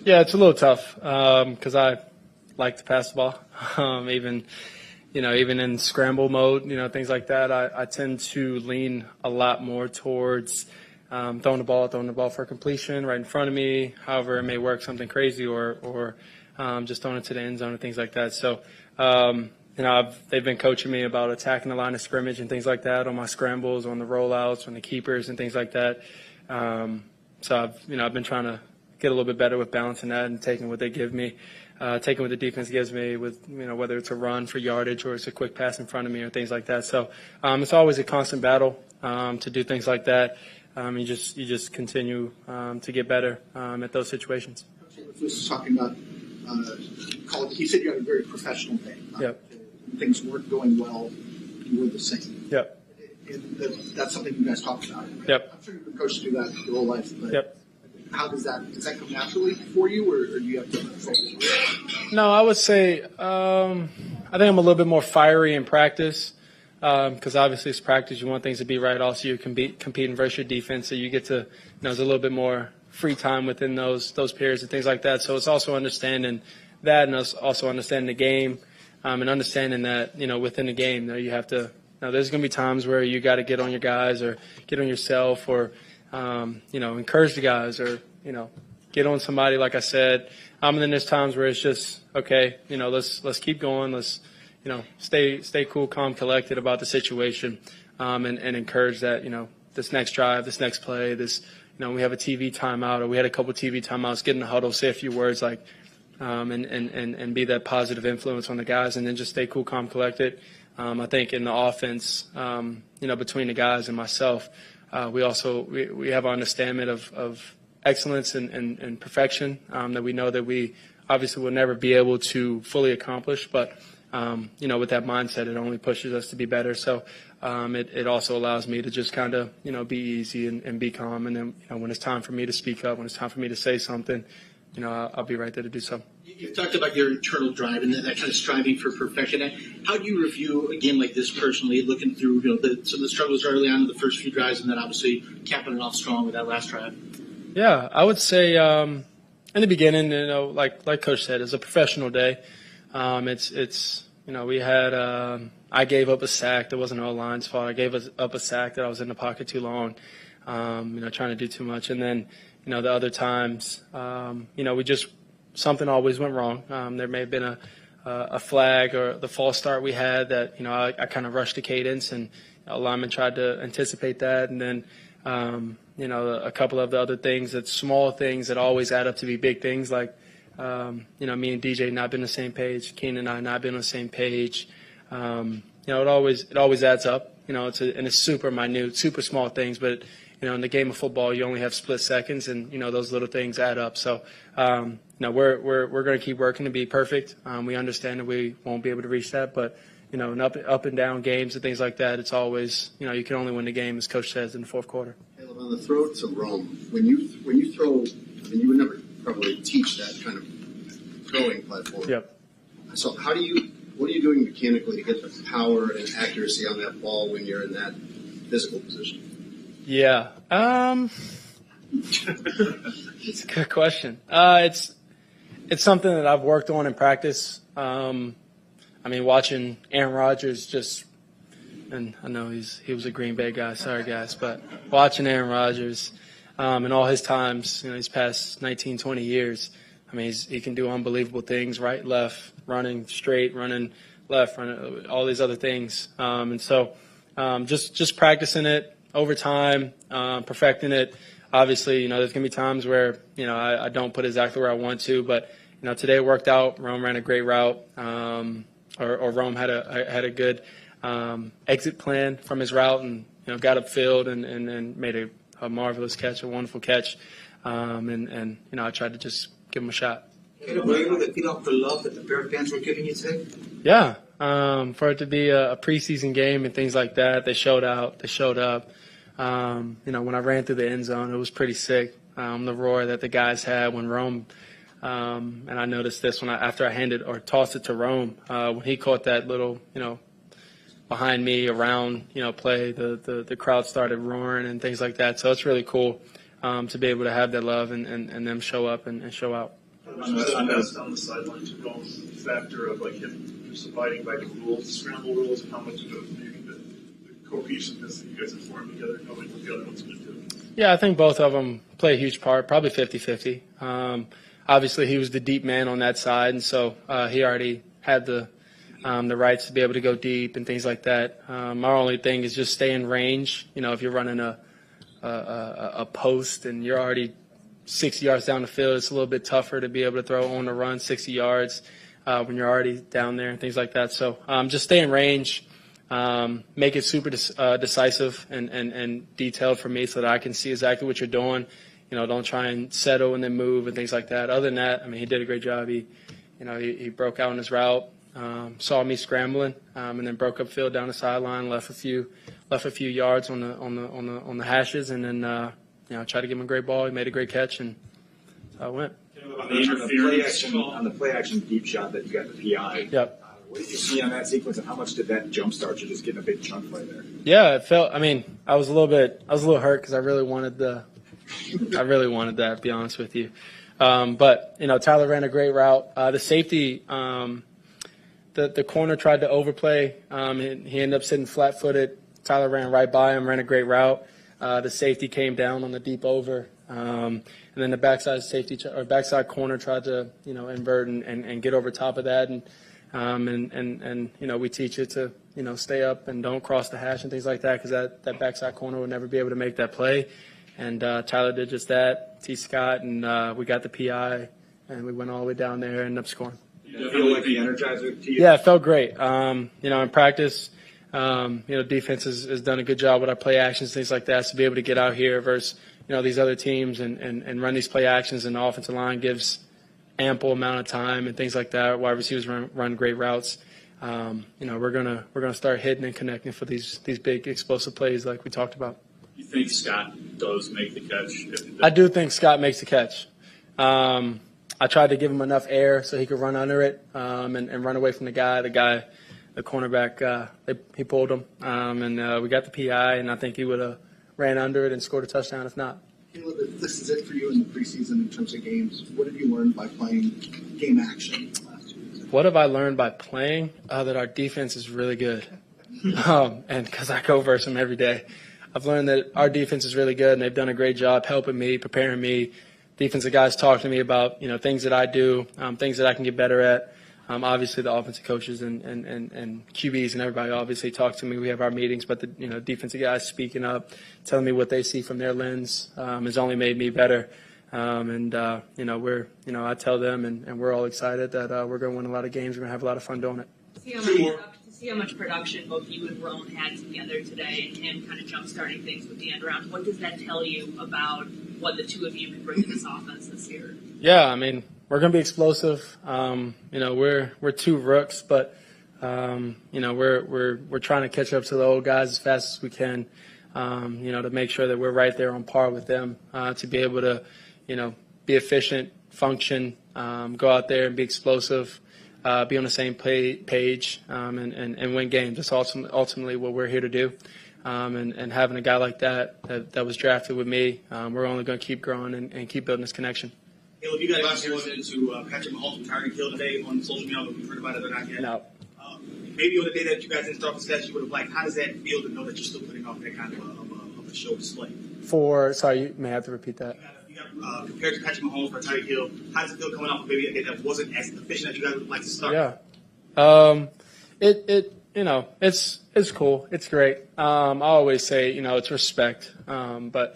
Yeah, it's a little tough because I like to pass the ball. Even in scramble mode, things like that, I tend to lean a lot more towards throwing the ball for completion right in front of me. However, it may work something crazy or just throwing it to the end zone and things like that. So, they've been coaching me about attacking the line of scrimmage and things like that on my scrambles, on the rollouts, on the keepers and things like that. So I've been trying to get a little bit better with balancing that and taking what they give me, taking what the defense gives me with, whether it's a run for yardage or it's a quick pass in front of me or things like that. So it's always a constant battle to do things like that. You just continue to get better at those situations. Eberflus was talking about college. He said you had a very professional day. Yep. Things weren't going well. You were the same. Yep. And that's something you guys talked about. Yep. I'm sure you've been coached to do that your whole life. But yep. How does that come naturally for you, or do you have to focus? No, I would say I think I'm a little bit more fiery in practice because obviously it's practice. You want things to be right. Also, you're competing versus your defense, so you get to there's a little bit more free time within those periods and things like that. So it's also understanding that and also understanding the game and understanding that within the game you have to. There's going to be times where you got to get on your guys or get on yourself or encourage the guys or, get on somebody, like I said. And then there's times where it's just, okay, let's keep going. Let's, stay cool, calm, collected about the situation and encourage that, this next drive, this next play, this, we have a TV timeout or we had a couple TV timeouts, get in the huddle, say a few words like and be that positive influence on the guys and then just stay cool, calm, collected. I think in the offense, between the guys and myself, we have an understanding of excellence and perfection that we know that we obviously will never be able to fully accomplish. But, with that mindset, it only pushes us to be better. So it also allows me to just kind of, be easy and be calm. And then, when it's time for me to speak up, when it's time for me to say something, I'll be right there to do so. You've talked about your internal drive and that kind of striving for perfection. How do you review a game like this personally, looking through some of the struggles early on in the first few drives, and then obviously capping it off strong with that last drive? Yeah, I would say in the beginning, like Coach said, it's a professional day. We had I gave up a sack that wasn't O-line's fault. I gave up a sack that I was in the pocket too long, trying to do too much, and then. The other times, we just something always went wrong. There may have been a flag or the false start we had that I kind of rushed the cadence and a lineman tried to anticipate that, and then a couple of the other things, that small things that always add up to be big things, like me and DJ not being on the same page, Keenan and I not being on the same page. It always adds up. It's super minute, super small things, but. In the game of football, you only have split seconds, and those little things add up. So, we're going to keep working to be perfect. We understand that we won't be able to reach that, but in up and down games and things like that, it's always you can only win the game, as Coach says, in the fourth quarter. Caleb, on the throw to Rome, when you throw, you would never probably teach that kind of throwing platform. Yep. So what are you doing mechanically to get the power and accuracy on that ball when you're in that physical position? Yeah. It's a good question. It's something that I've worked on in practice. Watching Aaron Rodgers and I know he was a Green Bay guy, sorry guys, but watching Aaron Rodgers and all his times, these past 19, 20 years, he can do unbelievable things, right, left, running straight, running left, running all these other things. And so just practicing it over time, perfecting it. Obviously, there's going to be times where, I don't put exactly where I want to, but, today it worked out. Rome ran a great route, or Rome had a good exit plan from his route and, got upfield and made a marvelous catch, a wonderful catch. I tried to just give him a shot. Were you able to feel off the love that the Bear fans were giving you today? Yeah. For it to be a preseason game and things like that, they showed out. They showed up. When I ran through the end zone, it was pretty sick. The roar that the guys had when Rome, and I noticed this after I tossed it to Rome, when he caught that little, behind me around, play, the crowd started roaring and things like that. So it's really cool to be able to have that love and them show up and show out. On the sideline took on the factor of like him just abiding by the rules, the scramble rules, and how much of it maybe the cohesiveness that you guys have formed together, knowing what the other one's going to do. Yeah, I think both of them play a huge part, probably 50-50. Obviously, he was the deep man on that side, and so he already had the rights to be able to go deep and things like that. Our only thing is just stay in range. You know, if you're running a post and you're already 60 yards down the field, it's a little bit tougher to be able to throw on the run 60 yards when you're already down there and things like that. So just stay in range, make it super decisive and detailed for me so that I can see exactly what you're doing. You know, don't try and settle and then move and things like that. Other than that, I mean, he did a great job. He broke out in his route, saw me scrambling, and then broke up field down the sideline, left a few yards on the hashes, and then tried to give him a great ball. He made a great catch, and so I went. On the play action deep shot that you got the PI. Yep. What did you see on that sequence, and how much did that jumpstart you just getting a big chunk right there? Yeah, it felt. I mean, I was a little hurt because I really wanted that. To be honest with you, but Tyler ran a great route. The safety, the corner tried to overplay. He ended up sitting flat-footed. Tyler ran right by him, ran a great route. The safety came down on the deep over, and then the backside corner tried to invert and get over top of that, and we teach you to stay up and don't cross the hash and things like that because that backside corner would never be able to make that play, and Tyler did just that. T. Scott, and we got the PI, and we went all the way down there and ended up scoring. You feel like the energizer to you? Yeah, it felt great. In practice. Defense has done a good job with our play actions, things like that. So to be able to get out here versus, these other teams and run these play actions, and the offensive line gives ample amount of time and things like that. Wide receivers run great routes. We're gonna start hitting and connecting for these big explosive plays like we talked about. You think Scott does make the catch? I do think Scott makes the catch. I tried to give him enough air so he could run under it and run away from the guy. The cornerback, he pulled him, and we got the PI, and I think he would have ran under it and scored a touchdown if not. Caleb, if this is it for you in the preseason in terms of games, what have you learned by playing game action last year? What have I learned by playing? That our defense is really good, and because I go versus them every day. I've learned that our defense is really good, and they've done a great job helping me, preparing me. Defensive guys talk to me about things that I do, things that I can get better at. Obviously, the offensive coaches and QBs and everybody obviously talk to me. We have our meetings, but the defensive guys speaking up, telling me what they see from their lens has only made me better. I tell them, and we're all excited that we're going to win a lot of games. We're going to have a lot of fun doing it. To see how much production both you and Roan had together today, and him kind of jump-starting things with the end around, what does that tell you about what the two of you can bring to this offense this year? Yeah, I mean, we're going to be explosive. We're two rooks, but we're trying to catch up to the old guys as fast as we can. To make sure that we're right there on par with them. To be able to, be efficient, function, go out there and be explosive, be on the same page, and win games. That's ultimately what we're here to do. And having a guy like that was drafted with me, we're only going to keep growing and keep building this connection. Caleb, you guys listened to Patrick Mahomes from Tyreek Hill today on social media, but we've heard about it or not yet. No. Maybe on the day that you guys didn't start the stats, you would have liked. How does that feel to know that you're still putting off that kind of a show display? Sorry, you may have to repeat that. You got compared to Patrick Mahomes for Tyreek Hill, how does it feel coming off maybe a day that wasn't as efficient as you guys would like to start? Yeah. It's cool. It's great. I always say, it's respect. But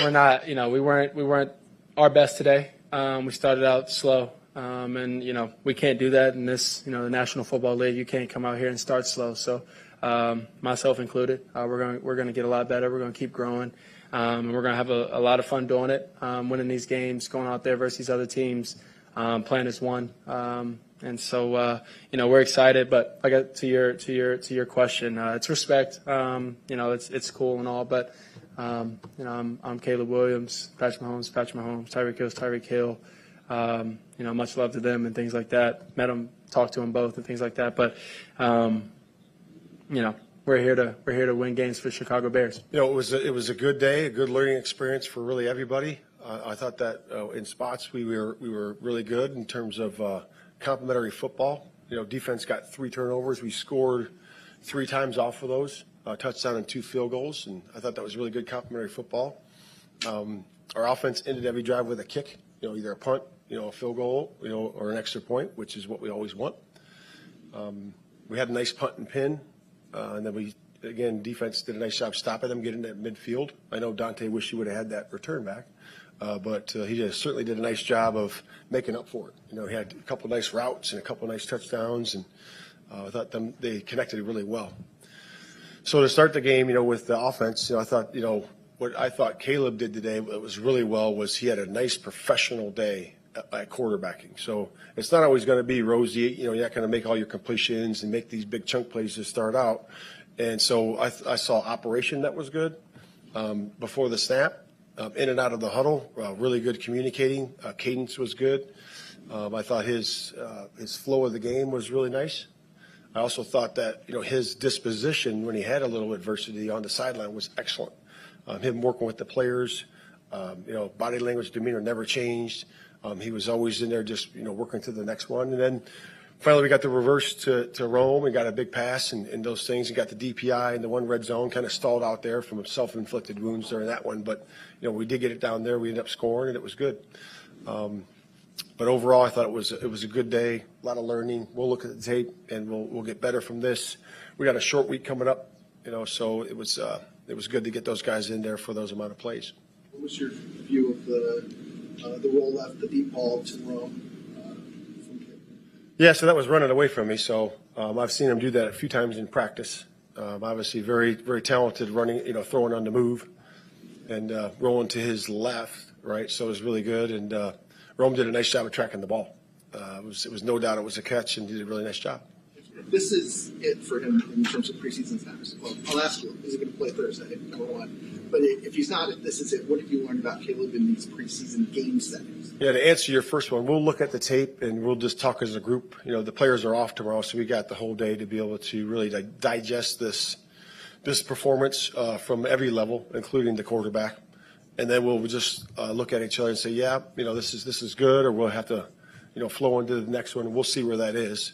we're not, we weren't our best today. We started out slow. And we can't do that in this, the National Football League. You can't come out here and start slow. So, myself included, we're going to get a lot better. We're going to keep growing. And we're going to have a lot of fun doing it, winning these games, going out there versus these other teams, playing as one. And so, we're excited. But I got to your question. It's respect. It's cool and all. But I'm Caleb Williams, Patrick Mahomes, Tyreek Hill's Tyreek Hill. Much love to them and things like that. Met them, talked to them both and things like that. But we're here to win games for Chicago Bears. It was a good day, a good learning experience for really everybody. I thought that in spots we were really good in terms of complementary football. Defense got 3 turnovers. We scored 3 times off of those, a touchdown and 2 field goals, and I thought that was really good complementary football. Our offense ended every drive with a kick, either a punt, a field goal, or an extra point, which is what we always want. We had a nice punt and pin, and then defense did a nice job stopping them, getting that midfield. I know Dante wished he would have had that return back, but he certainly did a nice job of making up for it. He had a couple of nice routes and a couple of nice touchdowns, and I thought they connected really well. So to start the game, with the offense, I thought, what I thought Caleb did today that was really well was he had a nice professional day at quarterbacking. So it's not always going to be rosy. You're not going to make all your completions and make these big chunk plays to start out. And so I saw operation that was good before the snap, in and out of the huddle, really good communicating. Cadence was good. I thought his flow of the game was really nice. I also thought that his disposition when he had a little adversity on the sideline was excellent. Him working with the players, body language, demeanor never changed. He was always in there just working to the next one. And then finally we got the reverse to Rome and got a big pass and those things. And got the DPI and the one red zone, kind of stalled out there from self-inflicted wounds during that one. But we did get it down there. We ended up scoring and it was good. But overall, I thought it was a good day. A lot of learning. We'll look at the tape and we'll get better from this. We got a short week coming up, so it was good to get those guys in there for those amount of plays. What was your view of the roll left, the deep ball to Rome? Yeah, so that was running away from me. So I've seen him do that a few times in practice. Obviously, very, very talented running, throwing on the move and rolling to his left, right? So it was really good. And Rome did a nice job of tracking the ball. It was no doubt it was a catch, and he did a really nice job. If this is it for him in terms of preseason snaps, well, I'll ask you, is he going to play Thursday, number one? But if he's not, if this is it, what have you learned about Caleb in these preseason game settings? Yeah, to answer your first one, we'll look at the tape and we'll just talk as a group. The players are off tomorrow, so we got the whole day to be able to really digest this performance from every level, including the quarterback. And then we'll just look at each other and say, yeah, this is good, or we'll have to, flow into the next one, and we'll see where that is.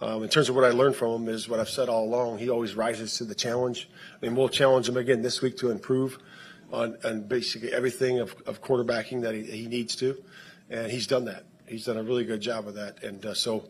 In terms of what I learned from him is what I've said all along. He always rises to the challenge. We'll challenge him again this week to improve on basically everything of quarterbacking that he needs to, and he's done that. He's done a really good job of that, and so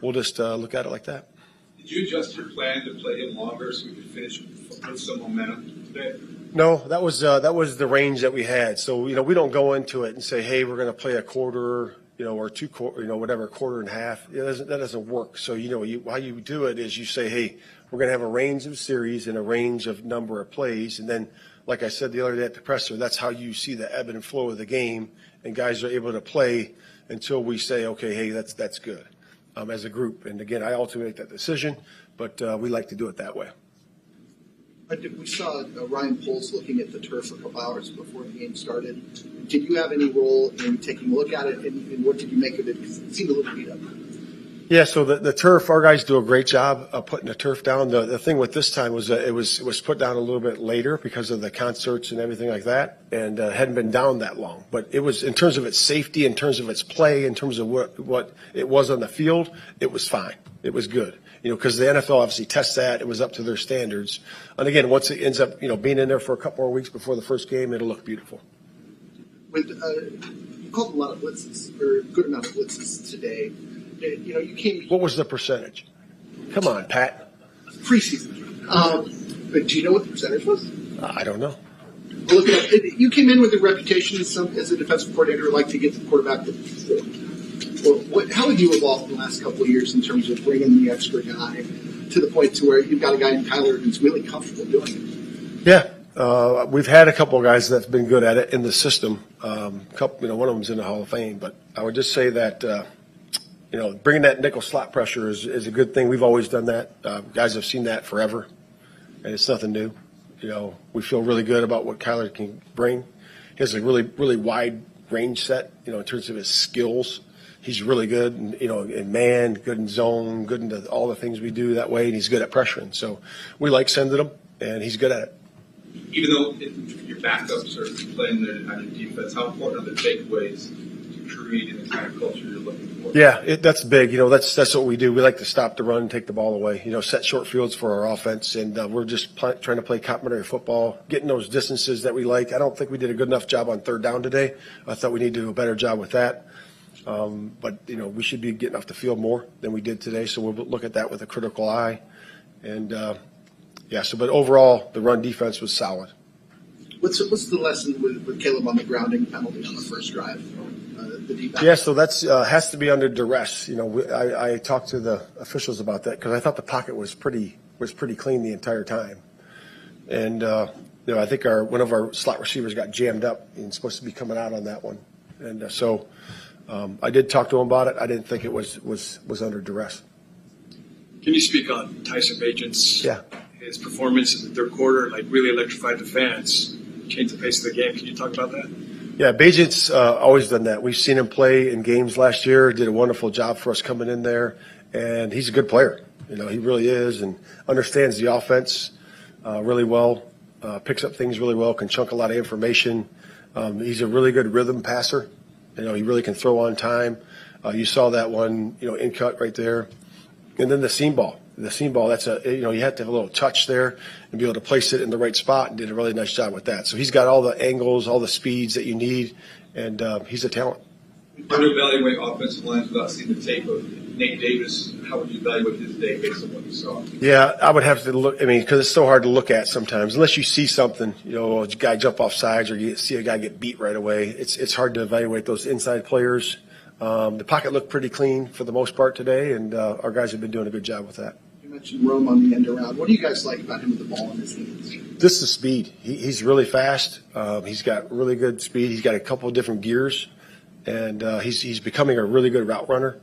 we'll just look at it like that. Did you adjust your plan to play him longer so we could finish with some momentum today? No, that was the range that we had. So we don't go into it and say, hey, we're going to play a quarter, or two quarter, whatever, quarter and a half. That doesn't work. So how you do it is you say, hey, we're going to have a range of series and a range of number of plays, and then, like I said the other day at the presser, that's how you see the ebb and flow of the game, and guys are able to play until we say, okay, hey, that's good, as a group. And again, I ultimately make that decision, but we like to do it that way. We saw Ryan Poles looking at the turf a couple hours before the game started. Did you have any role in taking a look at it, and what did you make of it? Because it seemed a little beat up. Yeah, so the turf, our guys do a great job of putting the turf down. The thing with this time was that it was put down a little bit later because of the concerts and everything like that, and hadn't been down that long. But it was, in terms of its safety, in terms of its play, in terms of what it was on the field, it was fine. It was good. Because the NFL obviously tests that. It was up to their standards. And again, once it ends up, being in there for a couple more weeks before the first game, it'll look beautiful. You called a lot of blitzes, or a good amount of blitzes today. You came. What was the percentage? Come on, Pat. Preseason. But do you know what the percentage was? I don't know. Well, look it up. You came in with a reputation as a defensive coordinator, like to get the quarterback. How have you evolved in the last couple of years in terms of bringing the extra guy to the point to where you've got a guy in Kyler who's really comfortable doing it? Yeah, we've had a couple of guys that's been good at it in the system. One of them's in the Hall of Fame, but I would just say that bringing that nickel slot pressure is a good thing. We've always done that. Guys have seen that forever, and it's nothing new. We feel really good about what Kyler can bring. He has a really, really wide range set, in terms of his skills. He's really good, in man, good in zone, good into all the things we do that way, and he's good at pressuring. So we like sending him, and he's good at it. even though your backups are playing on your defense, how important are the takeaways to creating the kind of culture you're looking for? Yeah, that's big. That's what we do. We like to stop the run and take the ball away. Set short fields for our offense, and we're just trying to play complementary football, getting those distances that we like. I don't think we did a good enough job on third down today. I thought we need to do a better job with that. But we should be getting off the field more than we did today, so we'll look at that with a critical eye. And but overall, the run defense was solid. What's the lesson with Caleb on the grounding penalty on the first drive? The deep yeah, so that's has to be under duress. I talked to the officials about that because I thought the pocket was pretty clean the entire time, and I think one of our slot receivers got jammed up and supposed to be coming out on that one, and so I did talk to him about it. I didn't think it was under duress. Can you speak on Tyson Bagent's his performance in the third quarter? Really electrified the fans, changed the pace of the game. Can you talk about that? Yeah, Bagent's always done that. We've seen him play in games last year. Did a wonderful job for us coming in there, and he's a good player. He really is, and understands the offense really well. Picks up things really well. Can chunk a lot of information. He's a really good rhythm passer. He really can throw on time. You saw that one, in cut right there, and then the seam ball. The seam ball, that's you have to have a little touch there and be able to place it in the right spot, and did a really nice job with that. So he's got all the angles, all the speeds that you need, and he's a talent. How to evaluate offensive lines without seeing the tape of Nate Davis? How would you evaluate his day based on what you saw? Yeah, I would have to look. Because it's so hard to look at sometimes, unless you see something. A guy jump off sides or you see a guy get beat right away. It's hard to evaluate those inside players. The pocket looked pretty clean for the most part today, and our guys have been doing a good job with that. You mentioned Rome on the end around. What do you guys like about him with the ball in his hands? Just the speed. He's really fast. He's got really good speed. He's got a couple of different gears, and he's becoming a really good route runner.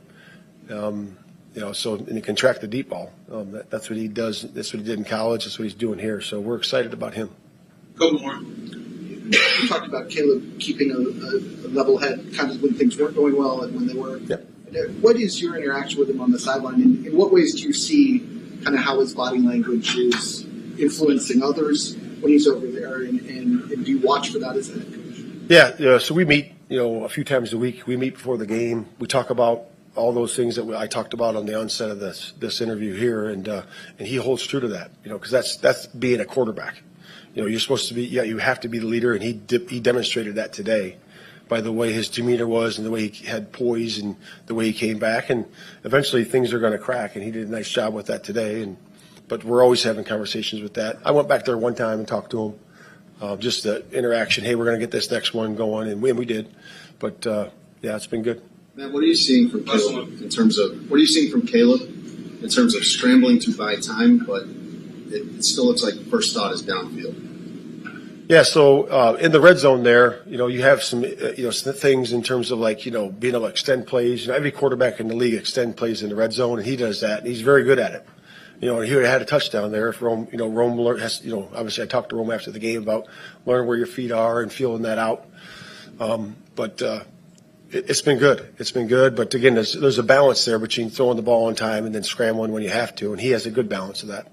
And he can track the deep ball. That's what he does. That's what he did in college. That's what he's doing here. So we're excited about him. Couple more. You talked about Caleb keeping a level head, kind of when things weren't going well and when they were. Yep. What is your interaction with him on the sideline? And in what ways do you see kind of how his body language is influencing others when he's over there? And do you watch for that as a head coach? Yeah. So we meet, a few times a week. We meet before the game. We talk about all those things that I talked about on the onset of this interview here, and he holds true to that. Because that's being a quarterback. You're supposed to be. Yeah, you have to be the leader, and he demonstrated that today by the way his demeanor was and the way he had poise and the way he came back. And eventually things are going to crack, and he did a nice job with that today. But we're always having conversations with that. I went back there one time and talked to him, just the interaction. Hey, we're going to get this next one going, and we did. But it's been good. Matt, what are you seeing from Caleb in terms of scrambling to buy time, but it still looks like the first thought is downfield? Yeah, so in the red zone there, you have some things in terms of being able to extend plays. Every quarterback in the league extend plays in the red zone, and he does that, and he's very good at it. And he would have had a touchdown there if Rome, Rome has, obviously I talked to Rome after the game about learning where your feet are and feeling that out. It's been good. It's been good. But again, there's a balance there between throwing the ball on time and then scrambling when you have to, and he has a good balance of that.